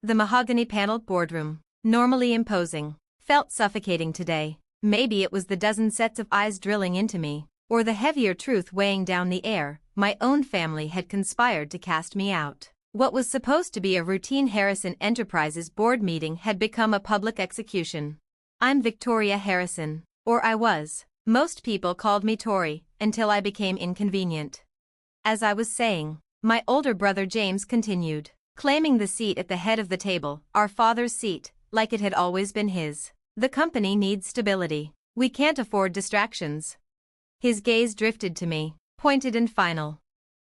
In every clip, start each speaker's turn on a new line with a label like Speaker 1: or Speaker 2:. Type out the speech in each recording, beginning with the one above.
Speaker 1: The mahogany-paneled boardroom, normally imposing, felt suffocating today. Maybe it was the dozen sets of eyes drilling into me, or the heavier truth weighing down the air. My own family had conspired to cast me out. What was supposed to be a routine Harrison Enterprises board meeting had become a public execution. I'm Victoria Harrison, or I was. Most people called me Tori, until I became inconvenient. As I was saying, my older brother James continued, claiming the seat at the head of the table, our father's seat, like it had always been his. The company needs stability. We can't afford distractions. His gaze drifted to me, pointed and final.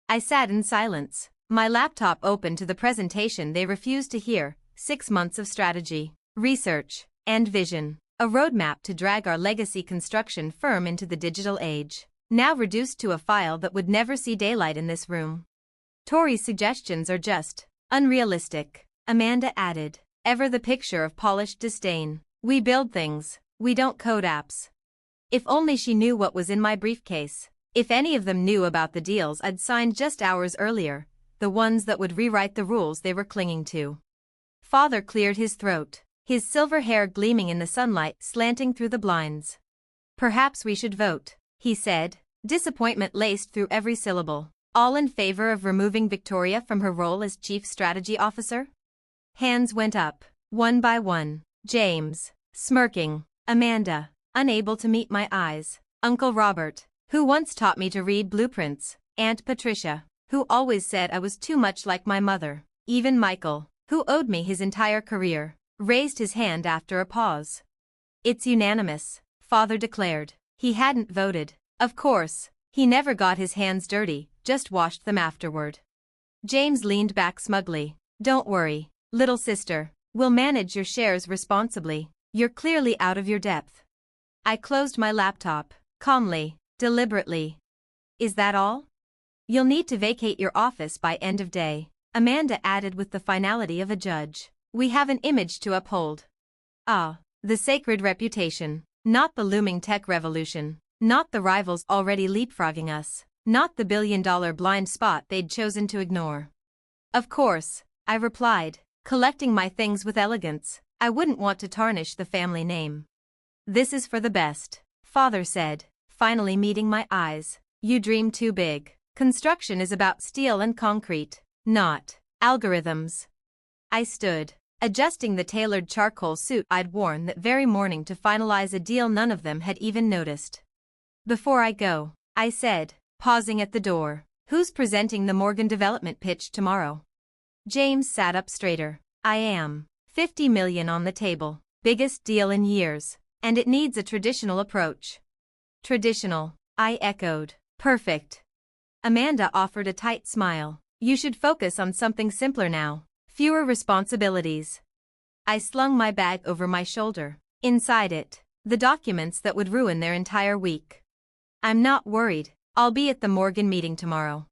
Speaker 1: I sat in silence, my laptop open to the presentation they refused to hear. 6 months of strategy, research, and vision. A roadmap to drag our legacy construction firm into the digital age. Now reduced to a file that would never see daylight in this room. Tori's suggestions are just unrealistic, Amanda added, ever the picture of polished disdain. We build things, we don't code apps. If only she knew what was in my briefcase. If any of them knew about the deals I'd signed just hours earlier, the ones that would rewrite the rules they were clinging to. Father cleared his throat, his silver hair gleaming in the sunlight slanting through the blinds. Perhaps we should vote, he said, disappointment laced through every syllable. All in favor of removing Victoria from her role as Chief Strategy Officer? Hands went up, one by one. James, smirking. Amanda, unable to meet my eyes. Uncle Robert, who once taught me to read blueprints. Aunt Patricia, who always said I was too much like my mother. Even Michael, who owed me his entire career, raised his hand after a pause. It's unanimous, Father declared. He hadn't voted. Of course, he never got his hands dirty, just washed them afterward. James leaned back smugly. Don't worry, little sister. We'll manage your shares responsibly. You're clearly out of your depth. I closed my laptop, calmly, deliberately. Is that all? You'll need to vacate your office by end of day, Amanda added with the finality of a judge. We have an image to uphold. Ah, the sacred reputation. Not the looming tech revolution. Not the rivals already leapfrogging us. Not the billion-dollar blind spot they'd chosen to ignore. Of course, I replied, collecting my things with elegance. I wouldn't want to tarnish the family name. This is for the best, Father said, finally meeting my eyes. You dream too big. Construction is about steel and concrete, not algorithms. I stood, adjusting the tailored charcoal suit I'd worn that very morning to finalize a deal none of them had even noticed. Before I go, I said, pausing at the door, who's presenting the Morgan development pitch tomorrow? James sat up straighter. I am. 50 million on the table, biggest deal in years, and it needs a traditional approach. Traditional, I echoed. Perfect. Amanda offered a tight smile. You should focus on something simpler now, fewer responsibilities. I slung my bag over my shoulder. Inside it, the documents that would ruin their entire week. I'm not worried, I'll be at the Morgan meeting tomorrow.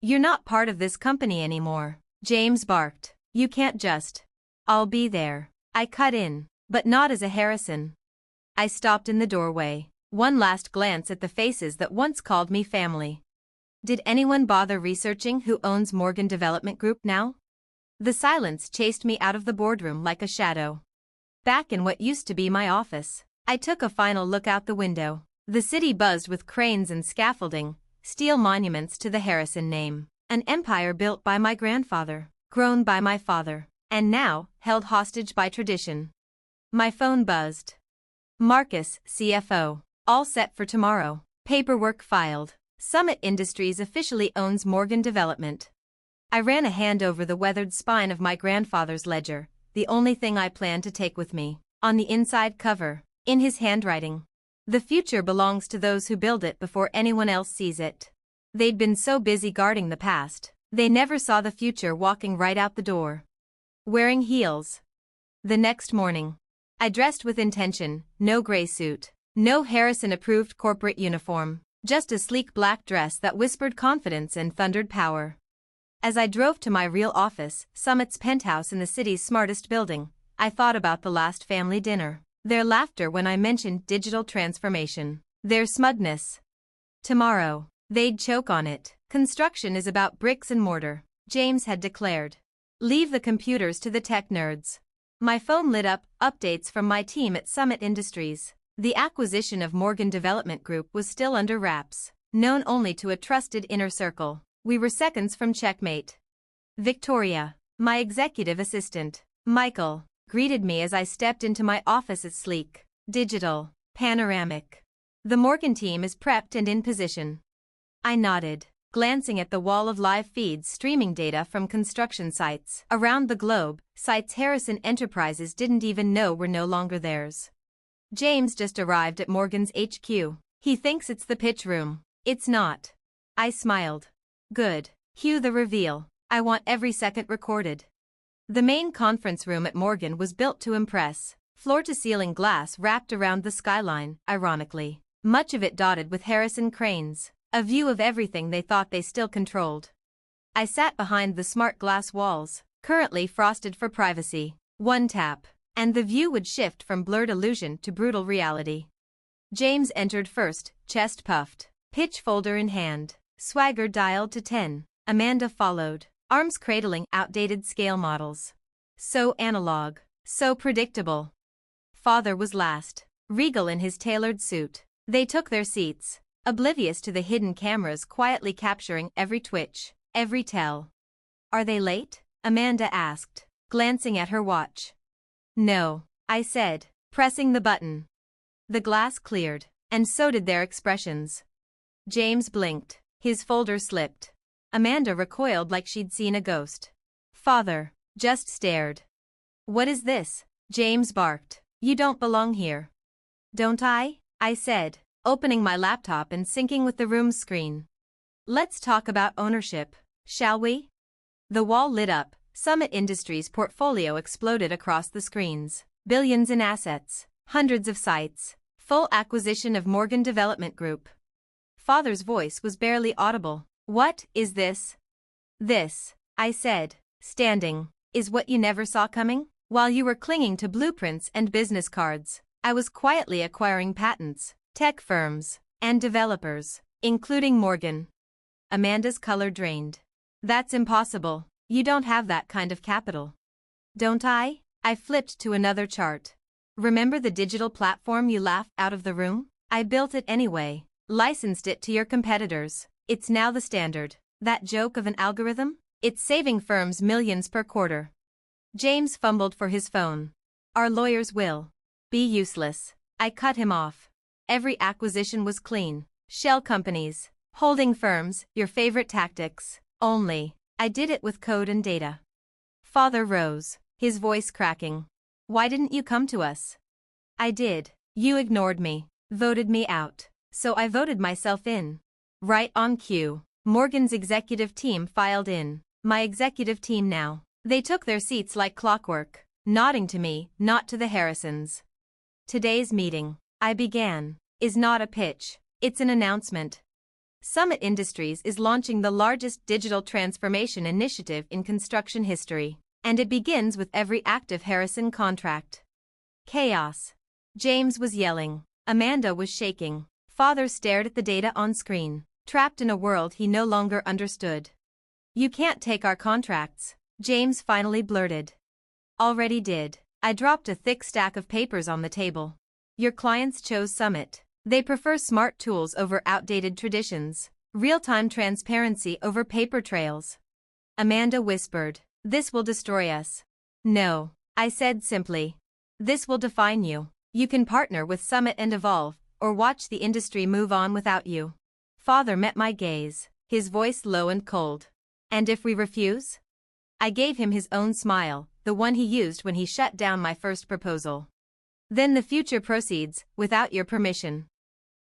Speaker 1: You're not part of this company anymore, James barked. You can't just. I'll be there. I cut in, but not as a Harrison. I stopped in the doorway, one last glance at the faces that once called me family. Did anyone bother researching who owns Morgan Development Group now? The silence chased me out of the boardroom like a shadow. Back in what used to be my office, I took a final look out the window. The city buzzed with cranes and scaffolding, steel monuments to the Harrison name. An empire built by my grandfather, grown by my father, and now held hostage by tradition. My phone buzzed. Marcus, CFO. All set for tomorrow. Paperwork filed. Summit Industries officially owns Morgan Development. I ran a hand over the weathered spine of my grandfather's ledger, the only thing I planned to take with me. On the inside cover, in his handwriting. The future belongs to those who build it before anyone else sees it. They'd been so busy guarding the past, they never saw the future walking right out the door. Wearing heels. The next morning, I dressed with intention, no gray suit, no Harrison-approved corporate uniform, just a sleek black dress that whispered confidence and thundered power. As I drove to my real office, Summit's penthouse in the city's smartest building, I thought about the last family dinner. Their laughter when I mentioned digital transformation. Their smugness. Tomorrow, they'd choke on it. Construction is about bricks and mortar, James had declared. Leave the computers to the tech nerds. My phone lit up, updates from my team at Summit Industries. The acquisition of Morgan Development Group was still under wraps, known only to a trusted inner circle. We were seconds from checkmate. Victoria, my executive assistant, Michael, greeted me as I stepped into my office's sleek, digital, panoramic. The Morgan team is prepped and in position. I nodded, glancing at the wall of live feeds streaming data from construction sites around the globe, sites Harrison Enterprises didn't even know were no longer theirs. James just arrived at Morgan's HQ. He thinks it's the pitch room. It's not. I smiled. Good. Cue the reveal. I want every second recorded. The main conference room at Morgan was built to impress. Floor-to-ceiling glass wrapped around the skyline, ironically. Much of it dotted with Harrison cranes. A view of everything they thought they still controlled. I sat behind the smart glass walls, currently frosted for privacy. One tap, and the view would shift from blurred illusion to brutal reality. James entered first, chest puffed, pitch folder in hand, swagger dialed to 10. Amanda followed, arms cradling outdated scale models. So analog, so predictable. Father was last, regal in his tailored suit. They took their seats, oblivious to the hidden cameras quietly capturing every twitch, every tell. Are they late? Amanda asked, glancing at her watch. No, I said, pressing the button. The glass cleared, and so did their expressions. James blinked, his folder slipped. Amanda recoiled like she'd seen a ghost. Father just stared. What is this? James barked. You don't belong here. Don't I? I said, opening my laptop and syncing with the room's screen. Let's talk about ownership, shall we? The wall lit up, Summit Industries' portfolio exploded across the screens. Billions in assets, hundreds of sites, full acquisition of Morgan Development Group. Father's voice was barely audible. What is this? This, I said, standing, is what you never saw coming? While you were clinging to blueprints and business cards, I was quietly acquiring patents, tech firms, and developers, including Morgan. Amanda's color drained. That's impossible. You don't have that kind of capital. Don't I? I flipped to another chart. Remember the digital platform you laughed out of the room? I built it anyway, licensed it to your competitors. It's now the standard. That joke of an algorithm? It's saving firms millions per quarter. James fumbled for his phone. Our lawyers will be useless. I cut him off. Every acquisition was clean. Shell companies, holding firms, your favorite tactics. Only, I did it with code and data. Father rose, his voice cracking. Why didn't you come to us? I did. You ignored me, voted me out. So I voted myself in. Right on cue. Morgan's executive team filed in. My executive team now. They took their seats like clockwork, nodding to me, not to the Harrisons. Today's meeting, I began, is not a pitch, it's an announcement. Summit Industries is launching the largest digital transformation initiative in construction history, and it begins with every active Harrison contract. Chaos. James was yelling. Amanda was shaking. Father stared at the data on screen, trapped in a world he no longer understood. You can't take our contracts, James finally blurted. Already did. I dropped a thick stack of papers on the table. Your clients chose Summit. They prefer smart tools over outdated traditions, real-time transparency over paper trails. Amanda whispered, this will destroy us. No, I said simply. This will define you. You can partner with Summit and evolve, or watch the industry move on without you. Father met my gaze, his voice low and cold. And if we refuse? I gave him his own smile, the one he used when he shut down my first proposal. Then the future proceeds, without your permission.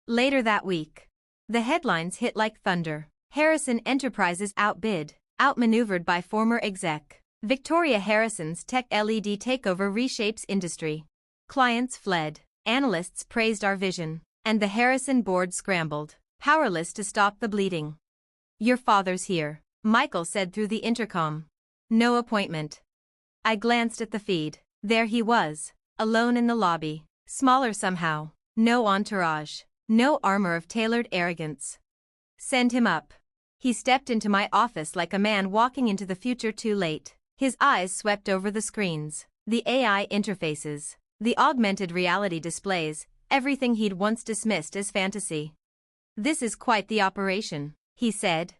Speaker 1: Later that week, the headlines hit like thunder. Harrison Enterprises outbid, outmaneuvered by former exec. Victoria Harrison's tech LED takeover reshapes industry. Clients fled, analysts praised our vision, and the Harrison board scrambled, powerless to stop the bleeding. Your father's here, Michael said through the intercom. No appointment. I glanced at the feed. There he was, alone in the lobby, smaller somehow, no entourage, no armor of tailored arrogance. Send him up. He stepped into my office like a man walking into the future too late. His eyes swept over the screens, the AI interfaces, the augmented reality displays, everything he'd once dismissed as fantasy. "This is quite the operation," he said.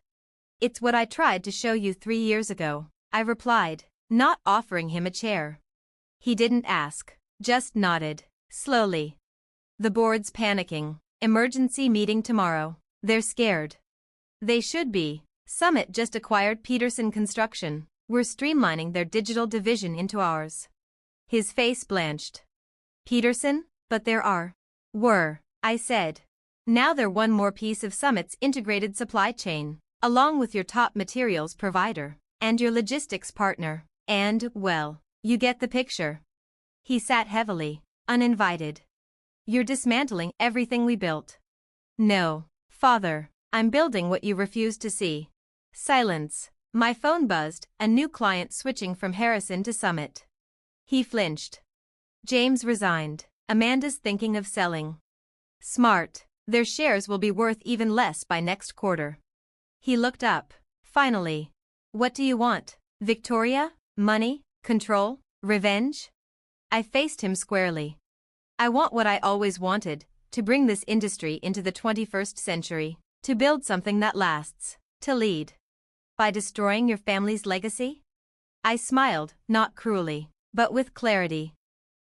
Speaker 1: "It's what I tried to show you 3 years ago," I replied, not offering him a chair. He didn't ask, just nodded, slowly. "The board's panicking. Emergency meeting tomorrow. They're scared." They should be. Summit just acquired Peterson Construction. We're streamlining their digital division into ours. His face blanched. "Peterson? But there were," I said. "Now they're one more piece of Summit's integrated supply chain, along with your top materials provider, and your logistics partner, and, well, you get the picture." He sat heavily, uninvited. "You're dismantling everything we built." "No, Father, I'm building what you refuse to see." Silence. My phone buzzed, a new client switching from Harrison to Summit. He flinched. "James resigned. Amanda's thinking of selling." "Smart. Their shares will be worth even less by next quarter." He looked up. Finally. "What do you want? Victoria? Money? Control? Revenge?" I faced him squarely. "I want what I always wanted, to bring this industry into the 21st century, to build something that lasts, to lead." "By destroying your family's legacy?" I smiled, not cruelly, but with clarity.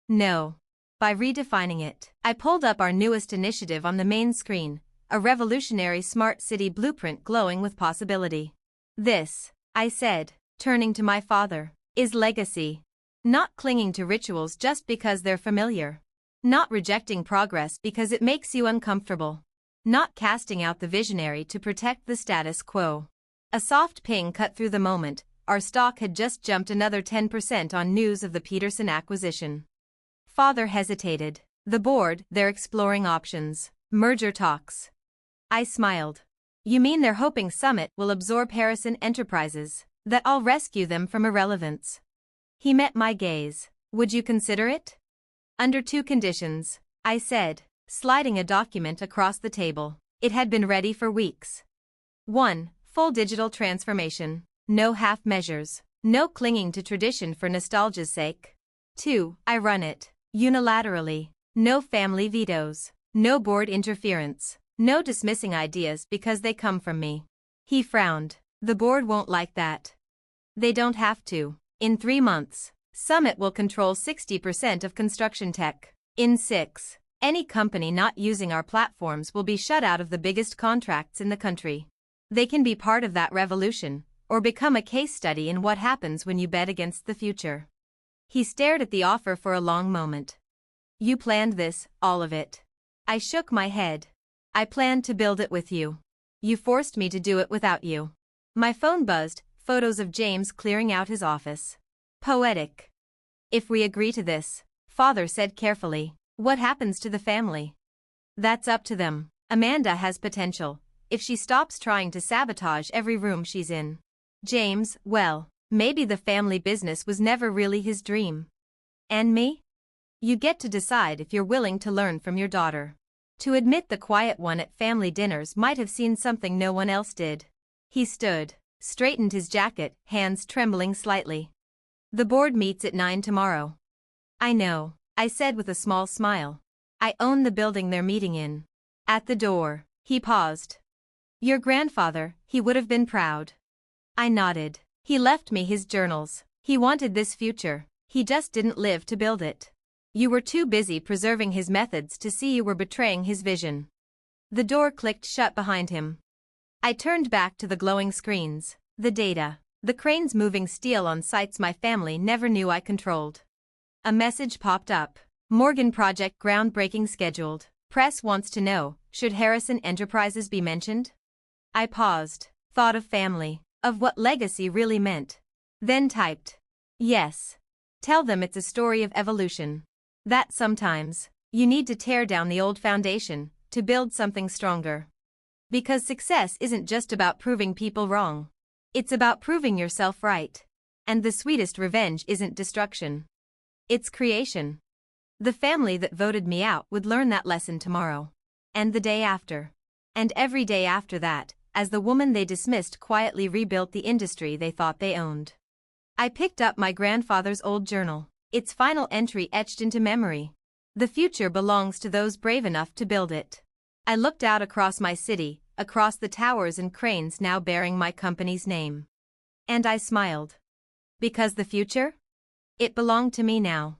Speaker 1: "No. By redefining it." I pulled up our newest initiative on the main screen, a revolutionary smart city blueprint glowing with possibility. "This," I said, turning to my father, "is legacy. Not clinging to rituals just because they're familiar. Not rejecting progress because it makes you uncomfortable. Not casting out the visionary to protect the status quo." A soft ping cut through the moment. Our stock had just jumped another 10% on news of the Peterson acquisition. Father hesitated. "The board, they're exploring options. Merger talks." I smiled. "You mean they're hoping Summit will absorb Harrison Enterprises, that I'll rescue them from irrelevance?" He met my gaze. "Would you consider it?" "Under 2 conditions," I said, sliding a document across the table. It had been ready for weeks. 1. Full digital transformation. No half measures. No clinging to tradition for nostalgia's sake. 2. I run it, unilaterally. No family vetoes. No board interference. No dismissing ideas because they come from me. He frowned. "The board won't like that." "They don't have to. In 3 months, Summit will control 60% of construction tech. In 6, any company not using our platforms will be shut out of the biggest contracts in the country. They can be part of that revolution, or become a case study in what happens when you bet against the future." He stared at the offer for a long moment. "You planned this, all of it?" I shook my head. "I planned to build it with you. You forced me to do it without you." My phone buzzed, photos of James clearing out his office. Poetic. "If we agree to this," Father said carefully, "what happens to the family?" "That's up to them. Amanda has potential, if she stops trying to sabotage every room she's in. James, well, maybe the family business was never really his dream. And me? You get to decide if you're willing to learn from your daughter." To admit the quiet one at family dinners might have seen something no one else did. He stood, straightened his jacket, hands trembling slightly. "The board meets at 9 tomorrow." "I know," I said with a small smile. "I own the building they're meeting in." At the door, he paused. "Your grandfather, he would have been proud." I nodded. "He left me his journals. He wanted this future. He just didn't live to build it. You were too busy preserving his methods to see you were betraying his vision." The door clicked shut behind him. I turned back to the glowing screens, the data, the cranes moving steel on sites my family never knew I controlled. A message popped up. "Morgan project groundbreaking scheduled. Press wants to know, should Harrison Enterprises be mentioned?" I paused, thought of family, of what legacy really meant. Then typed, "Yes. Tell them it's a story of evolution. That sometimes, you need to tear down the old foundation to build something stronger. Because success isn't just about proving people wrong. It's about proving yourself right. And the sweetest revenge isn't destruction. It's creation." The family that voted me out would learn that lesson tomorrow. And the day after. And every day after that, as the woman they dismissed quietly rebuilt the industry they thought they owned. I picked up my grandfather's old journal, its final entry etched into memory. The future belongs to those brave enough to build it. I looked out across my city, across the towers and cranes now bearing my company's name. And I smiled. Because the future? It belonged to me now.